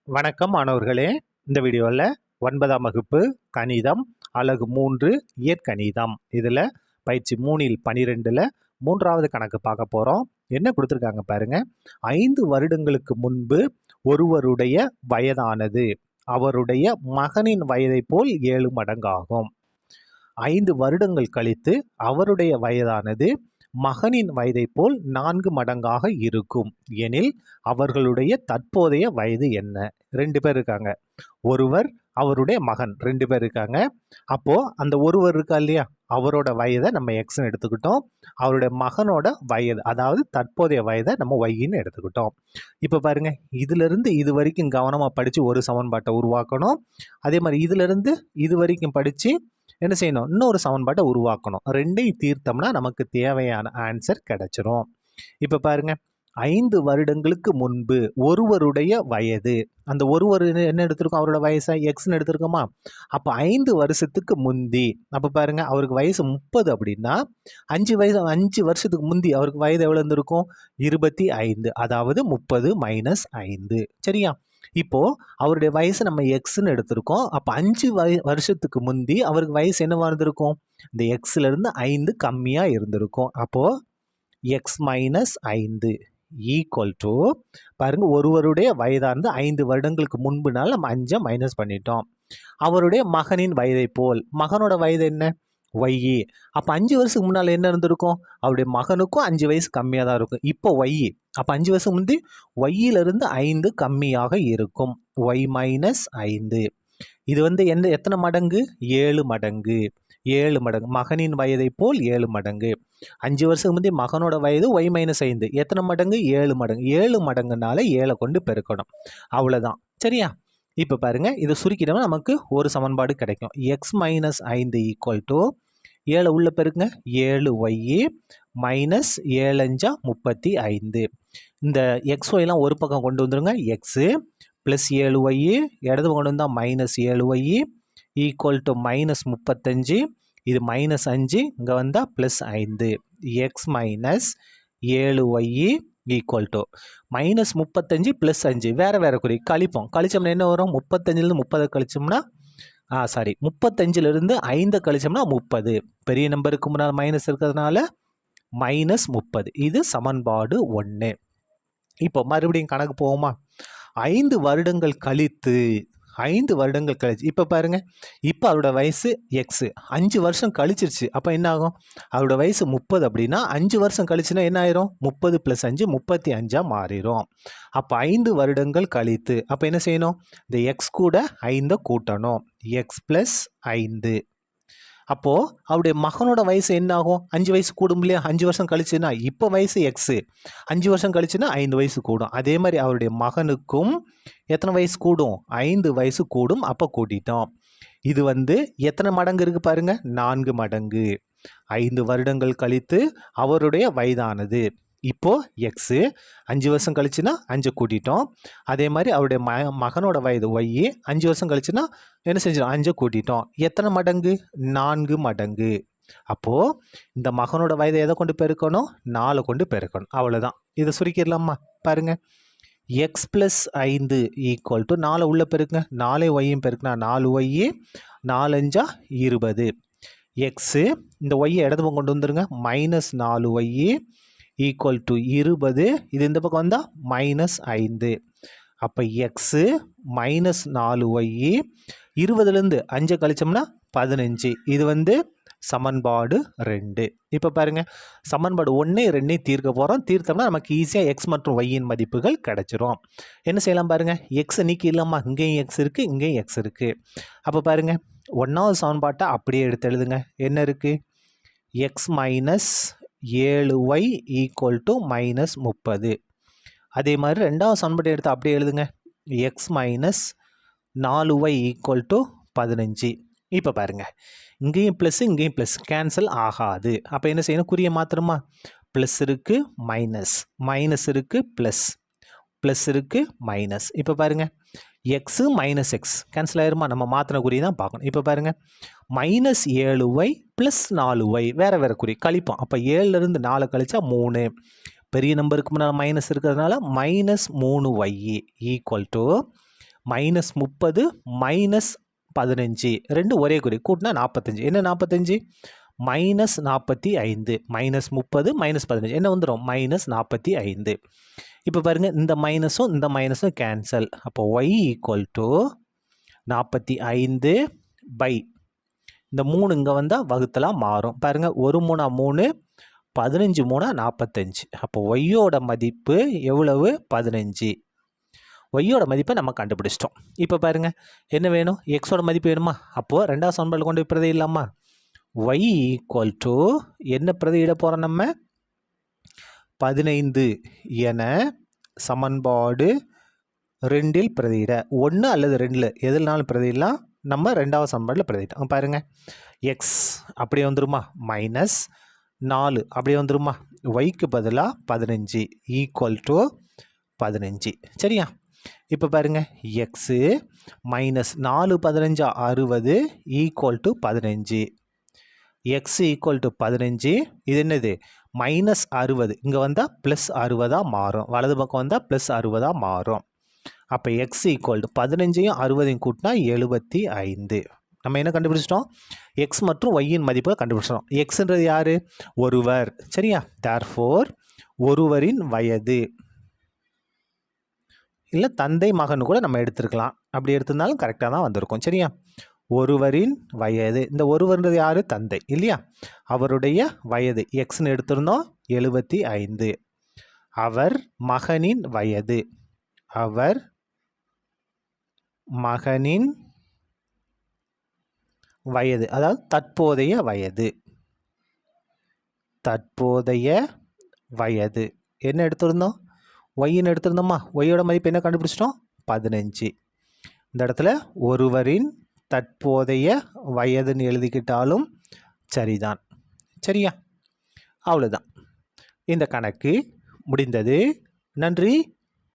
வணக்கம் மாணவர்களே. இந்த வீடியோவில் 9ஆம் வகுப்பு கணிதம் அலகு 3 இயற்கணிதம் இதில் பயிற்சி 3இல் 12ல் 3வது கணக்கு பார்க்க போகிறோம். என்ன கொடுத்துருக்காங்க பாருங்க. 5 வருடங்களுக்கு முன்பு ஒருவருடைய வயதானது அவருடைய மகனின் வயதை போல் 7 மடங்காகும். 5 வருடங்கள் கழித்து அவருடைய வயதானது மகனின் வயதை போல் 4 மடங்காக இருக்கும் எனில் அவர்களுடைய தற்போதைய வயது என்ன? 2 பேர் இருக்காங்க. ஒருவர் அவருடைய மகன் 2 பேர் இருக்காங்க. அப்போ அந்த ஒருவர் இருக்கா இல்லையா, அவரோட வயதை நம்ம எக்ஸ்ன்னு எடுத்துக்கிட்டோம். அவருடைய மகனோட வயது அதாவது தற்போதைய வயதை நம்ம ஒய்ன்னு எடுத்துக்கிட்டோம். இப்போ பாருங்க, இதிலிருந்து இது வரைக்கும் கவனமாக படித்து ஒரு சமன்பாட்டை உருவாக்கணும். அதே மாதிரி இதிலிருந்து இது வரைக்கும் படித்து என்ன செய்யணும், இன்னொரு சமன்பாட்டை உருவாக்கணும். ரெண்டையும் தீர்த்தோம்னா நமக்கு தேவையான ஆன்சர் கிடைச்சிரும். இப்போ பாருங்க, 5 வருடங்களுக்கு முன்பு ஒருவருடைய வயது, அந்த ஒருவர் என்ன எடுத்திருக்கோம், அவரோட வயசை எக்ஸ்ன்னு எடுத்திருக்கோமா. அப்போ 5 வருஷத்துக்கு முந்தி, அப்போ பாருங்க அவருக்கு வயசு 30 அப்படின்னா 5 வருஷத்துக்கு முந்தி அவருக்கு வயது எவ்வளோ இருந்திருக்கும், 25. அதாவது 30 - 5. சரியா? இப்போ அவருடைய வயசு நம்ம எக்ஸ்ன்னு எடுத்திருக்கோம். அப்போ 5 வருஷத்துக்கு முந்தி அவருக்கு வயசு என்னவா இருந்திருக்கும், இந்த எக்ஸ்ல இருந்து 5 கம்மியாக இருந்திருக்கும். அப்போ எக்ஸ் - 5 ஈக்குவல் டு, பாருங்க ஒருவருடைய வயதானது 5 வருடங்களுக்கு முன்புனால நம்ம 5 மைனஸ் பண்ணிட்டோம். அவருடைய மகனின் வயதை போல், மகனோட வயது என்ன, ஒய்யி. அப்போ 5 வருஷத்துக்கு முன்னால் என்ன இருந்திருக்கும், அவருடைய மகனுக்கும் 5 வயசு கம்மியாக தான் இருக்கும். இப்போ ஒய்யி, அப்போ 5 வருஷம் முந்தி ஒய்யிலிருந்து 5 கம்மியாக இருக்கும். ஒய் - 5 இது எத்தனை மடங்கு, 7 மடங்கு. 7 மடங்கு மகனின் வயதை போல் 7 மடங்கு. 5 வருஷத்துக்கு முந்தைய மகனோட வயது ஒய் - 5 எத்தனை மடங்கு, 7 மடங்கு. 7 மடங்குனால 7 கொண்டு பெருக்கணும். அவ்வளோதான். சரியா? இப்போ பாருங்க, இதை சுருக்கிட்டோம்னா நமக்கு ஒரு சமன்பாடு கிடைக்கும். எக்ஸ் - 5 ஈக்குவல் டு 7 உள்ள பெருக்குங்க, 7 ஒய் மைனஸ் 7 5 35. இந்த எக்ஸ் ஒய்லாம் ஒரு பக்கம் கொண்டு வந்துருங்க. எக்ஸு ப்ளஸ் 7 ஒய் இடது கொண்டு வந்தால் -7 ஒய் ஈக்குவல் டு -35. இது -5 இங்கே வந்தால் +5. எக்ஸ் -7 ஒய் ஈக்குவல் டு -35 + 5 வேறு வேறு குறி கழிப்போம். கழிச்சோம்னா என்ன வரும், 35லேருந்து 30 கழிச்சோம்னா 35லேருந்து 5 கழிச்சோம்னா 30. பெரிய நம்பருக்கு முன்னால் மைனஸ் இருக்கிறதுனால -30. இது சமன்பாடு 1. இப்போ மறுபடியும் கணக்கு போவோமா. 5 வருடங்கள் கழித்து இப்போ பாருங்க, இப்போ அவரோட வயசு எக்ஸு 5 வருஷம் கழிச்சிருச்சு. அப்போ என்ன ஆகும், அவரோட வயசு 30 அப்படின்னா 5 வருஷம் கழிச்சுன்னா என்ன ஆயிரும், 30 + 5 35 மாறிடும். அப்போ 5 வருடங்கள் கழித்து, அப்போ என்ன செய்யணும், இந்த எக்ஸ் கூட 5 கூட்டணும். எக்ஸ் + 5. அப்போது அவருடைய மகனோட வயசு என்ன ஆகும், 5 வயசு கூடும் இல்லையா. 5 வருஷம் கழிச்சுன்னா இப்போ வயசு எக்ஸு, 5 வருஷம் கழிச்சுன்னா 5 வயசு கூடும். அதே மாதிரி அவருடைய மகனுக்கும் எத்தனை வயசு கூடும், 5 வயசு கூடும். அப்போ கூட்டிட்டோம். இது எத்தனை மடங்கு இருக்குது பாருங்கள், 4 மடங்கு. 5 வருடங்கள் கழித்து அவருடைய வயதானது, இப்போது எக்ஸு 5 வருஷம் கழிச்சுன்னா 5 கூட்டிட்டோம். அதே மாதிரி அவருடைய மகனோட வயது ஒய் 5 வருஷம் கழிச்சுன்னா என்ன செஞ்சிடும், 5 கூட்டிட்டோம். எத்தனை மடங்கு, 4 மடங்கு. அப்போது இந்த மகனோட வயதை எதை கொண்டு பெருக்கணும், 4 கொண்டு பெருக்கணும். அவ்வளோதான். இதை சுருக்கிடலாமா. பாருங்கள், எக்ஸ் + 5 ஈக்குவல் டு 4 உள்ள பெருக்குங்க, 4 ஒய்யும் பெருக்குனா 4 ஒய் 4 5 20. எக்ஸு இந்த ஒய்யை இடது பக்கம் கொண்டு வந்துருங்க, -4 ஒய் ஈக்குவல் டு 20. இது இந்த பக்கம் வந்தால் -5. அப்போ எக்ஸு -4 ஒய் 20லேருந்து 5 கழிச்சோம்னா 15. இது சமன்பாடு 2. இப்போ பாருங்கள், சமன்பாடு 1 2 தீர்க்க போகிறோம். தீர்த்தோம்னா நமக்கு ஈஸியாக எக்ஸ் மற்றும் ஒய்யின் மதிப்புகள் கிடைச்சிரும். என்ன செய்யலாம் பாருங்கள், எக்ஸ் நீக்கி இல்லாமல் இங்கேயும் எக்ஸ் இருக்குது, இங்கேயும் எக்ஸ் இருக்குது. அப்போ பாருங்கள், 1வது சமன்பாட்டை அப்படியே எடுத்து எழுதுங்க. என்ன இருக்குது, எக்ஸ் -7 ஒய் ஈக்குவல் டு -30. அதே மாதிரி 2வது சமன்பாட்டை எடுத்து அப்படியே எழுதுங்க. X -4 y equal to 15. இப்போ பாருங்கள், இங்கேயும் ப்ளஸ் இங்கேயும் ப்ளஸ் கேன்சல் ஆகாது. அப்போ என்ன செய்யணும், குறிய மாத்திரமா. ப்ளஸ் இருக்குது மைனஸ் இருக்குது ப்ளஸ் இருக்குது மைனஸ். இப்போ பாருங்கள், எக்ஸு -x கேன்சல் ஆயிருமா, நம்ம மாற்றின குறி தான் பார்க்கணும். இப்போ பாருங்கள், -7 ஒய் + 4 ஒய் வேறு வேறு குறி கழிப்போம். அப்போ 7லேருந்து 4 கழிச்சா 3. பெரிய நம்பருக்கு முன்னால் மைனஸ் இருக்கிறதுனால -3y ஈக்குவல் டு -30 -15 ரெண்டு ஒரே குறி கூட்டினா 45. என்ன 45? -45 -30 -15 என்ன வந்துடும்? -45. இப்போ பாருங்கள், இந்த மைனஸும் இந்த மைனஸும் கேன்சல். அப்போ y = 45 பை இந்த 3 இங்கே வந்தால் வகுத்தலாம் மாறும். பாருங்கள், 1 3 3 15 3 45. அப்போ ஒய்யோட மதிப்பு எவ்வளவு? 15. ஒய்யோட மதிப்பை நம்ம கண்டுபிடிச்சிட்டோம். இப்போ பாருங்கள், என்ன வேணும்? எக்ஸோட மதிப்பு வேணுமா? அப்போது ரெண்டாவது சமன்பாடு கொண்டு பிரதி இல்லாமா? y = என்ன பிரதியிட போகிறோம்? நம்ம 15 என சமன்பாடு 2இல் பிரதியிட. 1 அல்லது 2 எதுனாலும் பிரதியிடலாம். நம்ம ரெண்டாவது சமன்பாட்டில் பிரதியிட்டோம். பாருங்கள், எக்ஸ் அப்படியே வந்துருமா? -4 அப்படியே வந்துருமா? ஒய்க்கு பதிலாக 15 = 15. சரியா? இப்போ பாருங்கள், எக்ஸு -4 15 60 = 15. எக்ஸ் = 15. இது என்னது? -60 இங்கே வந்தால் +60 மாறும். வலது பக்கம் வந்தால் +60 மாறும். அப்போ எக்ஸ் = 15ஐயும் 60ஐயும் கூட்டினா 75. நம்ம என்ன கண்டுபிடிச்சிட்டோம்? எக்ஸ் மற்றும் ஒய்யின் மதிப்பை கண்டுபிடிச்சிட்டோம். எக்ஸ்ன்றது யார்? ஒருவர். சரியா? தேர்ஃபோர் ஒருவரின் வயது, இல்லை தந்தை மகன் கூட நம்ம எடுத்துருக்கலாம். அப்படி எடுத்திருந்தாலும் கரெக்டாக தான் வந்திருக்கும். சரியா? ஒருவரின் வயது. இந்த ஒருவர்ன்றது யார்? தந்தை இல்லையா? அவருடைய வயது எக்ஸ்ன்னு எடுத்திருந்தோம், 75. அவர் மகனின் வயது, அவர் மகனின் வயது, அதாவது தற்போதைய வயது. தற்போதைய வயது என்ன எடுத்திருந்தோம்? ஒய்ன்னு எடுத்திருந்தோமா? ஒய்யோட மதிப்பு என்ன கண்டுபிடிச்சிட்டோம்? 15. இந்த இடத்துல ஒருவரின் தற்போதைய வயதுன்னு எழுதிக்கிட்டாலும் சரிதான். சரியா? அவ்வளோதான். இந்த கணக்கு முடிந்தது. நன்றி.